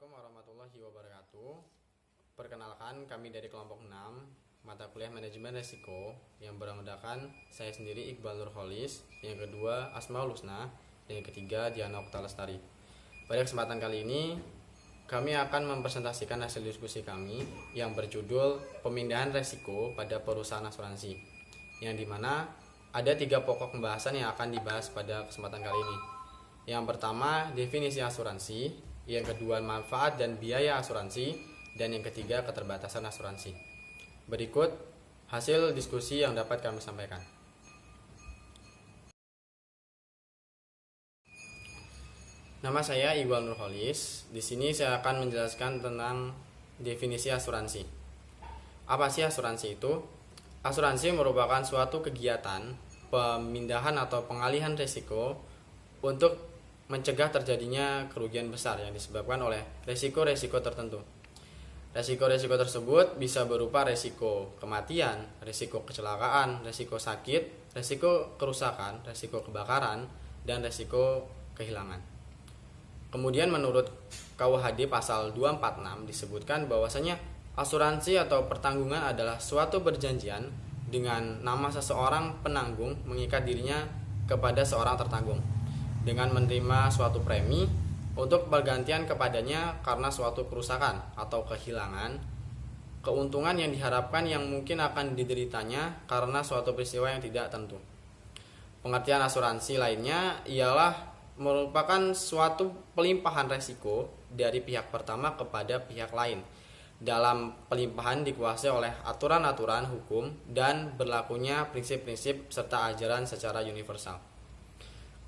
Assalamualaikum warahmatullahi wabarakatuh. Perkenalkan, kami dari kelompok 6 mata kuliah manajemen resiko yang beranggotakan saya sendiri Iqbal Nurholis, yang kedua Asmaul Husna, dan yang ketiga Diana Okta Lestari. Pada kesempatan kali ini kami akan mempresentasikan hasil diskusi kami yang berjudul pemindahan resiko pada perusahaan asuransi, yang dimana ada 3 pokok pembahasan yang akan dibahas pada kesempatan kali ini. Yang pertama, definisi asuransi. Yang kedua, manfaat dan biaya asuransi. Dan yang ketiga, keterbatasan asuransi. Berikut hasil diskusi yang dapat kami sampaikan. Nama saya Iqbal Nurholis. Di sini saya akan menjelaskan tentang definisi asuransi. Apa sih asuransi itu? Asuransi merupakan suatu kegiatan pemindahan atau pengalihan risiko untuk mencegah terjadinya kerugian besar yang disebabkan oleh resiko-resiko tertentu. Resiko-resiko tersebut bisa berupa resiko kematian, resiko kecelakaan, resiko sakit, resiko kerusakan, resiko kebakaran, dan resiko kehilangan. Kemudian menurut KUHD pasal 246 disebutkan bahwasanya asuransi atau pertanggungan adalah suatu perjanjian dengan nama seseorang penanggung mengikat dirinya kepada seorang tertanggung dengan menerima suatu premi untuk pergantian kepadanya karena suatu kerusakan atau kehilangan, keuntungan yang diharapkan yang mungkin akan dideritanya karena suatu peristiwa yang tidak tentu. Pengertian asuransi lainnya ialah merupakan suatu pelimpahan resiko dari pihak pertama kepada pihak lain. Dalam pelimpahan dikuasai oleh aturan-aturan hukum dan berlakunya prinsip-prinsip serta ajaran secara universal.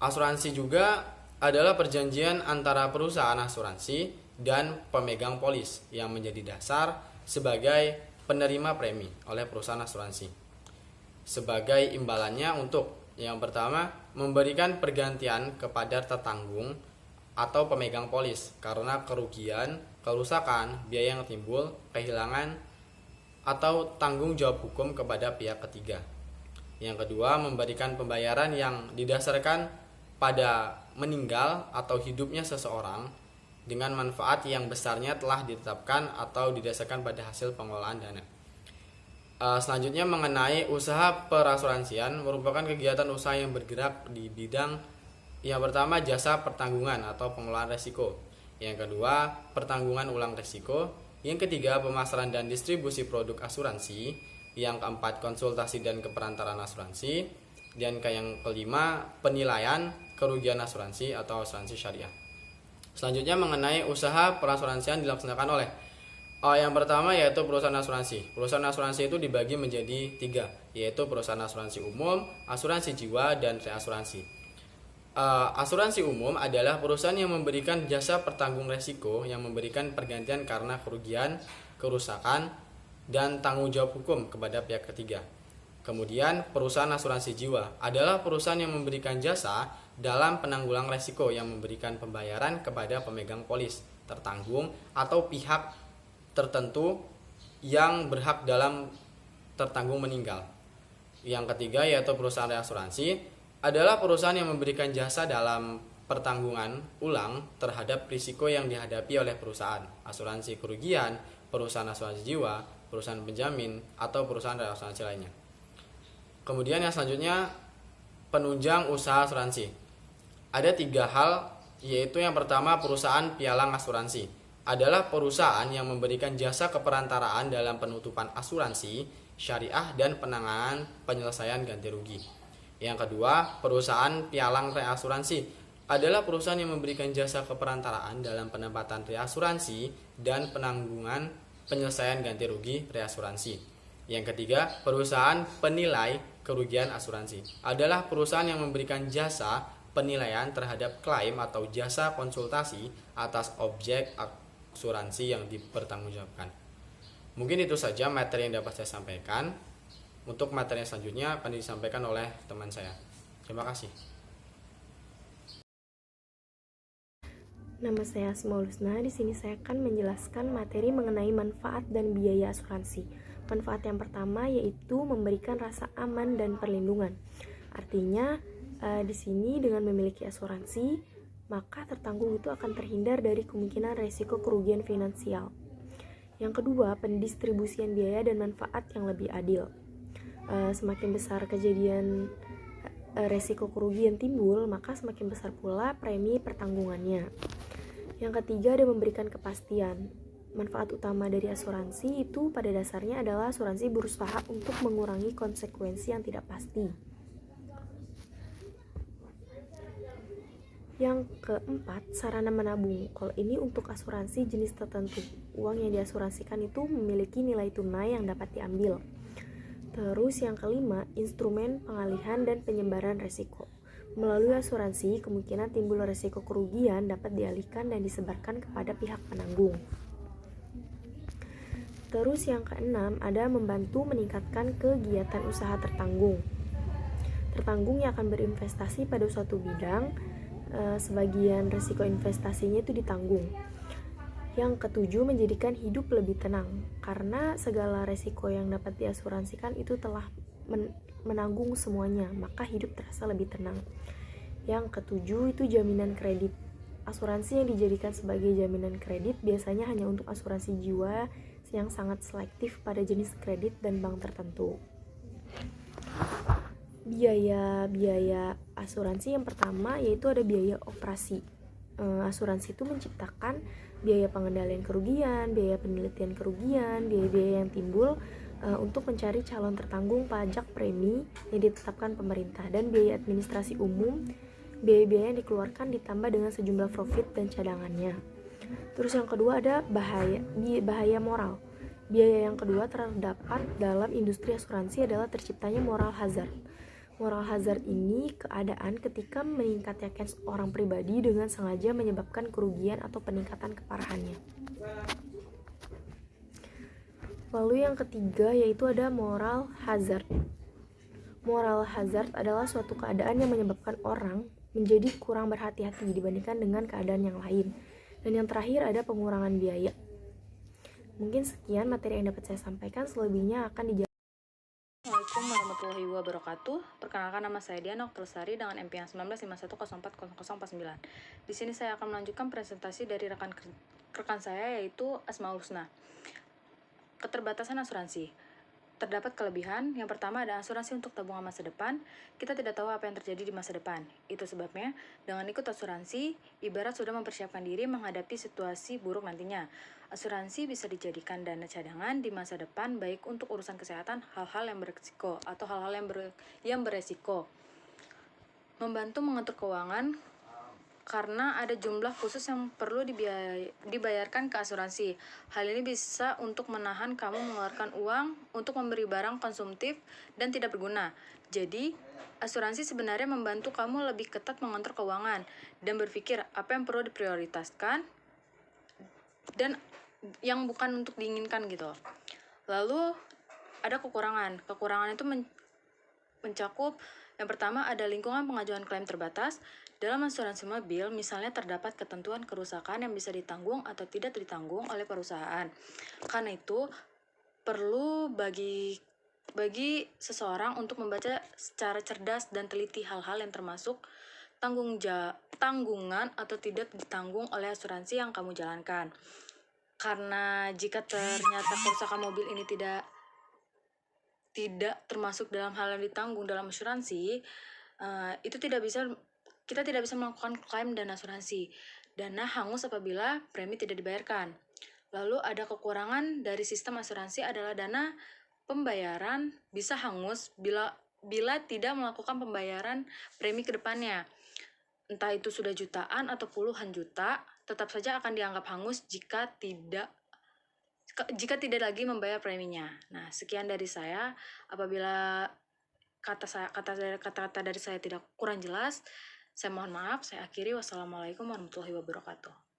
Asuransi juga adalah perjanjian antara perusahaan asuransi dan pemegang polis yang menjadi dasar sebagai penerima premi oleh perusahaan asuransi. Sebagai imbalannya untuk yang pertama, memberikan pergantian kepada tertanggung atau pemegang polis karena kerugian, kerusakan, biaya yang timbul, kehilangan, atau tanggung jawab hukum kepada pihak ketiga. Yang kedua, memberikan pembayaran yang didasarkan pada meninggal atau hidupnya seseorang dengan manfaat yang besarnya telah ditetapkan atau didasarkan pada hasil pengelolaan dana. Selanjutnya mengenai usaha perasuransian merupakan kegiatan usaha yang bergerak di bidang yang pertama jasa pertanggungan atau pengelolaan risiko, yang kedua pertanggungan ulang risiko, yang ketiga pemasaran dan distribusi produk asuransi, yang keempat konsultasi dan keperantaraan asuransi, dan yang kelima penilaian kerugian asuransi atau asuransi syariah. Selanjutnya mengenai usaha perasuransian dilaksanakan oleh yang pertama yaitu perusahaan asuransi. Perusahaan asuransi itu dibagi menjadi 3, yaitu perusahaan asuransi umum, asuransi jiwa, dan reasuransi. Asuransi umum adalah perusahaan yang memberikan jasa pertanggung resiko yang memberikan pergantian karena kerugian, kerusakan, dan tanggung jawab hukum kepada pihak ketiga. Kemudian perusahaan asuransi jiwa adalah perusahaan yang memberikan jasa dalam penanggulang resiko yang memberikan pembayaran kepada pemegang polis, tertanggung, atau pihak tertentu yang berhak dalam tertanggung meninggal. Yang ketiga yaitu perusahaan reasuransi adalah perusahaan yang memberikan jasa dalam pertanggungan ulang terhadap risiko yang dihadapi oleh perusahaan asuransi kerugian, perusahaan asuransi jiwa, perusahaan penjamin, atau perusahaan reasuransi lainnya. Kemudian yang selanjutnya penunjang usaha asuransi. Ada 3 hal, yaitu yang pertama perusahaan pialang asuransi adalah perusahaan yang memberikan jasa keperantaraan dalam penutupan asuransi syariah dan penanganan penyelesaian ganti rugi. Yang kedua, perusahaan pialang reasuransi adalah perusahaan yang memberikan jasa keperantaraan dalam penempatan reasuransi dan penanggungan penyelesaian ganti rugi reasuransi. Yang ketiga, perusahaan penilai kerugian asuransi adalah perusahaan yang memberikan jasa penilaian terhadap klaim atau jasa konsultasi atas objek asuransi yang dipertanggungjawabkan. Mungkin itu saja materi yang dapat saya sampaikan. Untuk materi yang selanjutnya akan disampaikan oleh teman saya. Terima kasih. Nama saya Asmaul Husna. Di sini saya akan menjelaskan materi mengenai manfaat dan biaya asuransi. Manfaat yang pertama yaitu memberikan rasa aman dan perlindungan. Artinya di sini dengan memiliki asuransi, maka tertanggung itu akan terhindar dari kemungkinan resiko kerugian finansial. Yang kedua, pendistribusian biaya dan manfaat yang lebih adil. Semakin besar kejadian resiko kerugian timbul, maka semakin besar pula premi pertanggungannya. Yang ketiga, ada memberikan kepastian. Manfaat utama dari asuransi itu pada dasarnya adalah asuransi berusaha untuk mengurangi konsekuensi yang tidak pasti. Yang keempat, sarana menabung. Kalau ini untuk asuransi jenis tertentu. Uang yang diasuransikan itu memiliki nilai tunai yang dapat diambil. Terus yang kelima, instrumen pengalihan dan penyebaran resiko. Melalui asuransi, kemungkinan timbul resiko kerugian dapat dialihkan dan disebarkan kepada pihak penanggung. Terus yang keenam, ada membantu meningkatkan kegiatan usaha tertanggung. Tertanggung yang akan berinvestasi pada suatu bidang, sebagian risiko investasinya itu ditanggung. Yang ketujuh, menjadikan hidup lebih tenang, karena segala risiko yang dapat diasuransikan itu telah menanggung semuanya, maka hidup terasa lebih tenang. Yang ketujuh itu jaminan kredit. Asuransi yang dijadikan sebagai jaminan kredit biasanya hanya untuk asuransi jiwa yang sangat selektif pada jenis kredit dan bank tertentu. Biaya asuransi yang pertama yaitu ada biaya operasi. Asuransi itu menciptakan biaya pengendalian kerugian, biaya penelitian kerugian, biaya-biaya yang timbul untuk mencari calon tertanggung pajak premi yang ditetapkan pemerintah, dan biaya administrasi umum, biaya-biaya yang dikeluarkan ditambah dengan sejumlah profit dan cadangannya. Terus yang kedua ada bahaya moral. Biaya yang kedua terdapat dalam industri asuransi adalah terciptanya moral hazard. Moral hazard ini keadaan ketika meningkatnya cash orang pribadi dengan sengaja menyebabkan kerugian atau peningkatan keparahannya. Lalu yang ketiga yaitu ada moral hazard. Moral hazard adalah suatu keadaan yang menyebabkan orang menjadi kurang berhati-hati dibandingkan dengan keadaan yang lain. Dan yang terakhir ada pengurangan biaya. Mungkin sekian materi yang dapat saya sampaikan, selebihnya akan dijawab. Assalamualaikum warahmatullahi wabarakatuh. Perkenalkan, nama saya Diana Oktasari dengan NPM 1951040049. Di sini saya akan melanjutkan presentasi dari rekan saya yaitu Asmaul Husna. Keterbatasan asuransi. Terdapat kelebihan. Yang pertama ada asuransi untuk tabungan masa depan. Kita tidak tahu apa yang terjadi di masa depan. Itu sebabnya dengan ikut asuransi, ibarat sudah mempersiapkan diri menghadapi situasi buruk nantinya. Asuransi bisa dijadikan dana cadangan di masa depan, baik untuk urusan kesehatan, hal-hal yang beresiko atau hal-hal yang beresiko. Membantu mengatur keuangan karena ada jumlah khusus yang perlu dibayarkan ke asuransi. Hal ini bisa untuk menahan kamu mengeluarkan uang untuk memberi barang konsumtif dan tidak berguna. Jadi, asuransi sebenarnya membantu kamu lebih ketat mengatur keuangan dan berpikir apa yang perlu diprioritaskan dan yang bukan untuk diinginkan gitu. Lalu ada kekurangan. Kekurangan itu mencakup yang pertama ada lingkungan pengajuan klaim terbatas. Dalam asuransi mobil, misalnya terdapat ketentuan kerusakan yang bisa ditanggung atau tidak ditanggung oleh perusahaan. Karena itu perlu bagi seseorang untuk membaca secara cerdas dan teliti hal-hal yang termasuk tanggungan atau tidak ditanggung oleh asuransi yang kamu jalankan. Karena jika ternyata kerusakan mobil ini tidak termasuk dalam hal yang ditanggung dalam asuransi, kita tidak bisa melakukan klaim dana asuransi. Dana hangus apabila premi tidak dibayarkan. Lalu ada kekurangan dari sistem asuransi adalah dana pembayaran bisa hangus bila tidak melakukan pembayaran premi ke depannya. Entah itu sudah jutaan atau puluhan juta, tetap saja akan dianggap hangus jika tidak lagi membayar preminya. Nah, sekian dari saya. Apabila kata-kata dari saya tidak kurang jelas, saya mohon maaf. Saya akhiri. Wassalamualaikum warahmatullahi wabarakatuh.